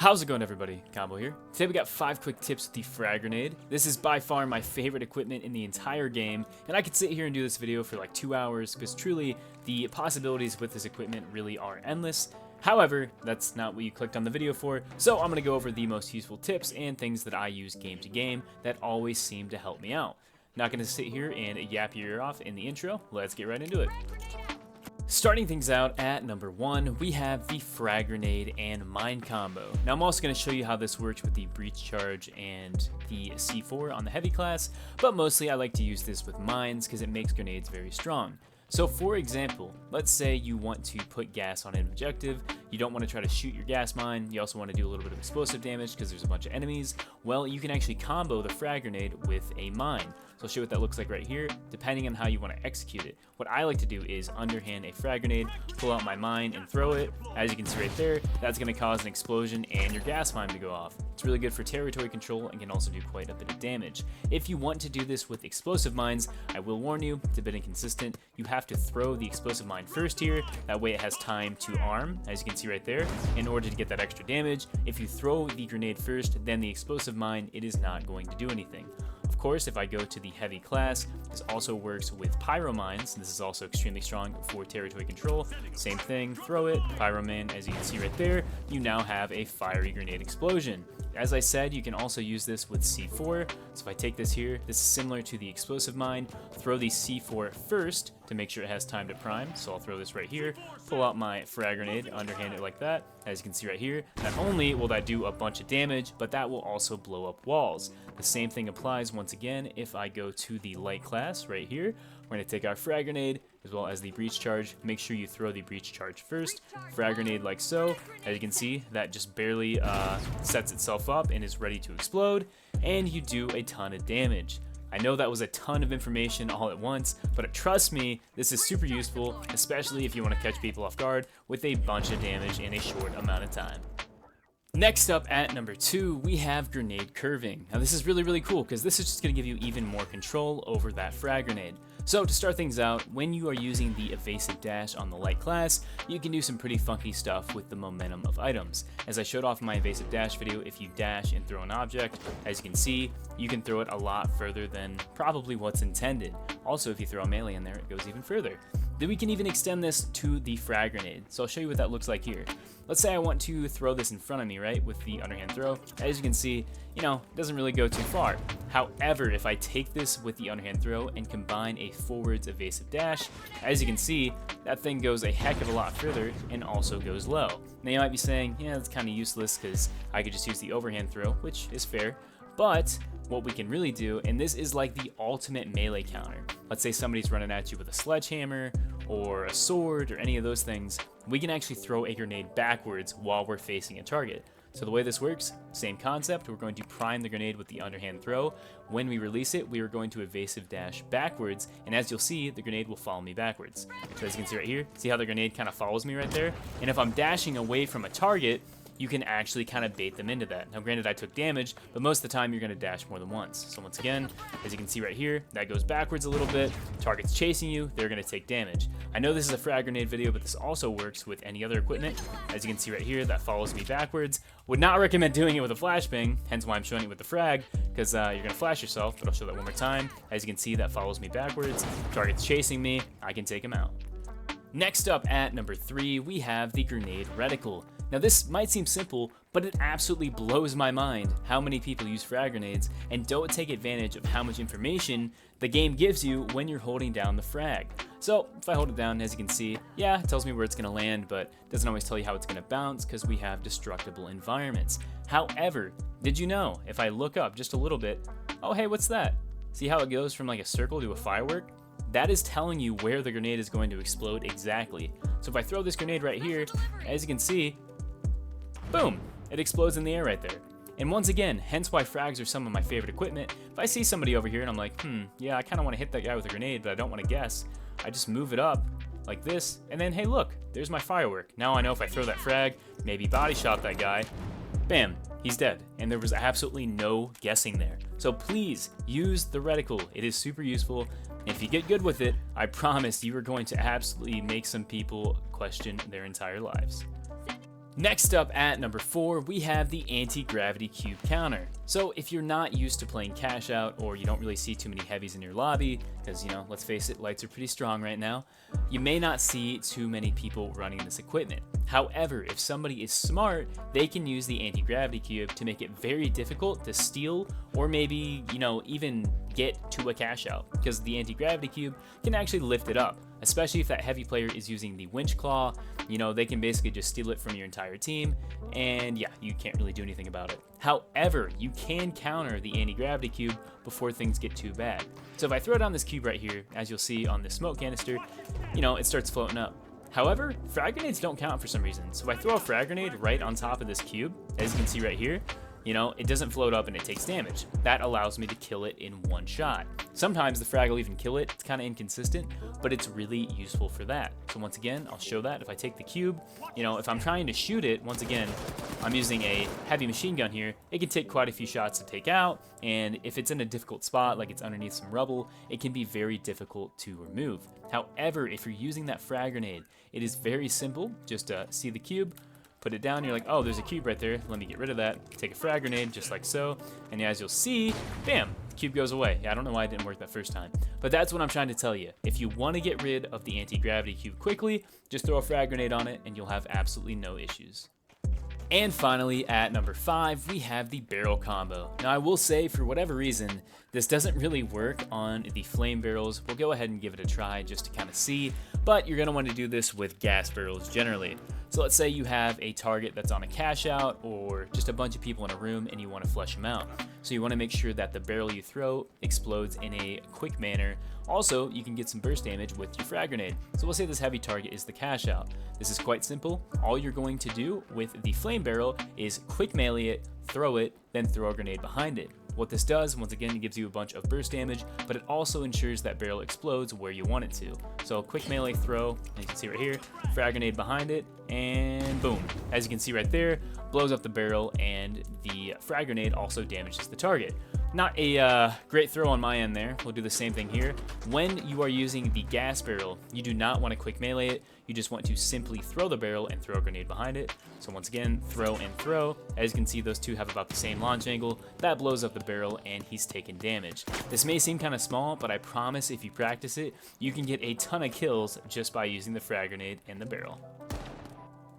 How's it going, everybody? Combo here. Today we got 5 quick tips with the frag grenade. This is by far my favorite equipment in the entire game, and I could sit here and do this video for like 2 hours because truly the possibilities with this equipment really are endless. However, that's not what you clicked on the video for, so I'm going to go over the most useful tips and things that I use game to game that always seem to help me out. Not going to sit here and yap your ear off in the intro. Let's get right into it. Starting things out at number 1, we have the frag grenade and mine combo. Now I'm also going to show you how this works with the breach charge and the C4 on the heavy class, but mostly I like to use this with mines because it makes grenades very strong. So for example, let's say you want to put gas on an objective, you don't want to try to shoot your gas mine, you also want to do a little bit of explosive damage because there's a bunch of enemies. Well, you can actually combo the frag grenade with a mine. So I'll show you what that looks like right here, depending on how you want to execute it. What I like to do is underhand a frag grenade, pull out my mine and throw it. As you can see right there, that's going to cause an explosion and your gas mine to go off. It's really good for territory control and can also do quite a bit of damage. If you want to do this with explosive mines, I will warn you, it's a bit inconsistent. You have to throw the explosive mine first here, that way it has time to arm, as you can see right there, in order to get that extra damage. If you throw the grenade first, then the explosive mine, it is not going to do anything. Of course, if I go to the heavy class, this also works with pyro mines. This is also extremely strong for territory control. Same thing, throw it, pyro mine, as you can see right there, you now have a fiery grenade explosion. As I said, you can also use this with C4. So if I take this here, this is similar to the explosive mine. Throw the C4 first to make sure it has time to prime. So I'll throw this right here, pull out my frag grenade, underhand it like that. As you can see right here, not only will that do a bunch of damage, but that will also blow up walls. The same thing applies once again if I go to the light class right here. We're going to take our frag grenade as well as the breach charge. Make sure you throw the breach charge first. Frag grenade like so. As you can see, that just barely sets itself up and is ready to explode, and you do a ton of damage. I know that was a ton of information all at once, but trust me, this is super useful, especially if you want to catch people off guard with a bunch of damage in a short amount of time. Next up at number 2, we have grenade curving. Now this is really cool because this is just going to give you even more control over that frag grenade. So to start things out, when you are using the evasive dash on the light class, you can do some pretty funky stuff with the momentum of items. As I showed off in my evasive dash video, if you dash and throw an object, as you can see, you can throw it a lot further than probably what's intended. Also, if you throw a melee in there, it goes even further. Then we can even extend this to the frag grenade. So I'll show you what that looks like here. Let's say I want to throw this in front of me, right, with the underhand throw. As you can see, it doesn't really go too far. However, if I take this with the underhand throw and combine a forwards evasive dash, as you can see, that thing goes a heck of a lot further and also goes low. Now you might be saying, yeah, that's kind of useless because I could just use the overhand throw, which is fair. But what we can really do, and this is like the ultimate melee counter. Let's say somebody's running at you with a sledgehammer or a sword or any of those things, we can actually throw a grenade backwards while we're facing a target. So the way this works, same concept, we're going to prime the grenade with the underhand throw. When we release it, we are going to evasive dash backwards, and as you'll see, the grenade will follow me backwards. So as you can see right here, see how the grenade kind of follows me right there? And if I'm dashing away from a target, you can actually kind of bait them into that. Now granted, I took damage, but most of the time you're going to dash more than once. So once again, as you can see right here, that goes backwards a little bit. Target's chasing you, they're going to take damage. I know this is a frag grenade video, but this also works with any other equipment. As you can see right here, that follows me backwards. Would not recommend doing it with a flashbang, hence why I'm showing it with the frag, because you're going to flash yourself, but I'll show that one more time. As you can see, that follows me backwards. Target's chasing me, I can take him out. Next up at number 3, we have the grenade reticle. Now this might seem simple, but it absolutely blows my mind how many people use frag grenades and don't take advantage of how much information the game gives you when you're holding down the frag. So if I hold it down, as you can see, yeah, it tells me where it's going to land, but it doesn't always tell you how it's going to bounce because we have destructible environments. However, did you know, if I look up just a little bit, oh hey, what's that? See how it goes from like a circle to a firework? That is telling you where the grenade is going to explode exactly. So if I throw this grenade right here, as you can see, boom, it explodes in the air right there. And once again, hence why frags are some of my favorite equipment. If I see somebody over here and I'm like, yeah, I kind of want to hit that guy with a grenade, but I don't want to guess, I just move it up like this, and then, hey, look, there's my firework. Now I know if I throw that frag, maybe body shot that guy, bam, he's dead. And there was absolutely no guessing there. So please use the reticle. It is super useful. If you get good with it, I promise you are going to absolutely make some people question their entire lives. Next up at number 4, we have the anti-gravity cube counter. So if you're not used to playing cash out, or you don't really see too many heavies in your lobby, because, you know, let's face it, lights are pretty strong right now, you may not see too many people running this equipment. However, if somebody is smart, they can use the anti-gravity cube to make it very difficult to steal, or maybe, you know, even get to a cash out, because the anti-gravity cube can actually lift it up. Especially if that heavy player is using the winch claw, you know, they can basically just steal it from your entire team, and yeah, you can't really do anything about it. However, you can counter the anti-gravity cube before things get too bad. So if I throw down this cube right here, as you'll see on this smoke canister, you know, it starts floating up. However, frag grenades don't count for some reason. So if I throw a frag grenade right on top of this cube, as you can see right here, you know, it doesn't float up and it takes damage. That allows me to kill it in one shot. Sometimes the frag will even kill it. It's kind of inconsistent, but it's really useful for that. So once again, I'll show that. If I take the cube, you know, if I'm trying to shoot it, once again, I'm using a heavy machine gun here. It can take quite a few shots to take out, and if it's in a difficult spot, like it's underneath some rubble, it can be very difficult to remove. However, if you're using that frag grenade, it is very simple. Just see the cube, put it down, you're like, oh, there's a cube right there, let me get rid of that. Take a frag grenade, just like so, and as you'll see, bam, the cube goes away. Yeah, I don't know why it didn't work that first time, but that's what I'm trying to tell you. If you want to get rid of the anti-gravity cube quickly, just throw a frag grenade on it and you'll have absolutely no issues. And finally, at number 5, we have the barrel combo. Now I will say, for whatever reason, this doesn't really work on the flame barrels. We'll go ahead and give it a try just to kind of see, but you're going to want to do this with gas barrels generally. So let's say you have a target that's on a cash out, or just a bunch of people in a room and you want to flush them out. So you want to make sure that the barrel you throw explodes in a quick manner. Also, you can get some burst damage with your frag grenade. So we'll say this heavy target is the cash out. This is quite simple. All you're going to do with the flame barrel is quick melee it, throw it, then throw a grenade behind it. What this does, once again, it gives you a bunch of burst damage, but it also ensures that barrel explodes where you want it to. So a quick melee throw, as you can see right here, frag grenade behind it, and boom. As you can see right there, blows up the barrel, and the frag grenade also damages the target. Not a great throw on my end there. We'll do the same thing here. When you are using the gas barrel, you do not want to quick melee it. You just want to simply throw the barrel and throw a grenade behind it. So once again, throw and throw. As you can see, those two have about the same launch angle. That blows up the barrel and he's taking damage. This may seem kind of small, but I promise if you practice it, you can get a ton of kills just by using the frag grenade and the barrel.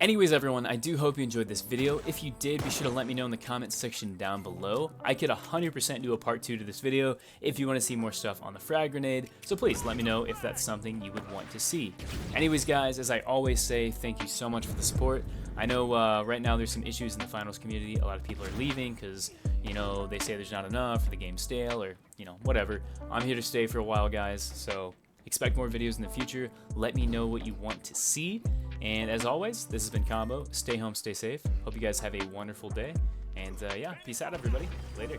Anyways, everyone, I do hope you enjoyed this video. If you did, be sure to let me know in the comments section down below. I could 100% do a part 2 to this video if you want to see more stuff on the frag grenade, so please let me know if that's something you would want to see. Anyways, guys, as I always say, thank you so much for the support. I know right now there's some issues in the finals community. A lot of people are leaving because, you know, they say there's not enough, or the game's stale, or, you know, whatever. I'm here to stay for a while, guys, so expect more videos in the future. Let me know what you want to see. And as always, this has been Combo. Stay home, stay safe. Hope you guys have a wonderful day. And yeah, peace out, everybody. Later.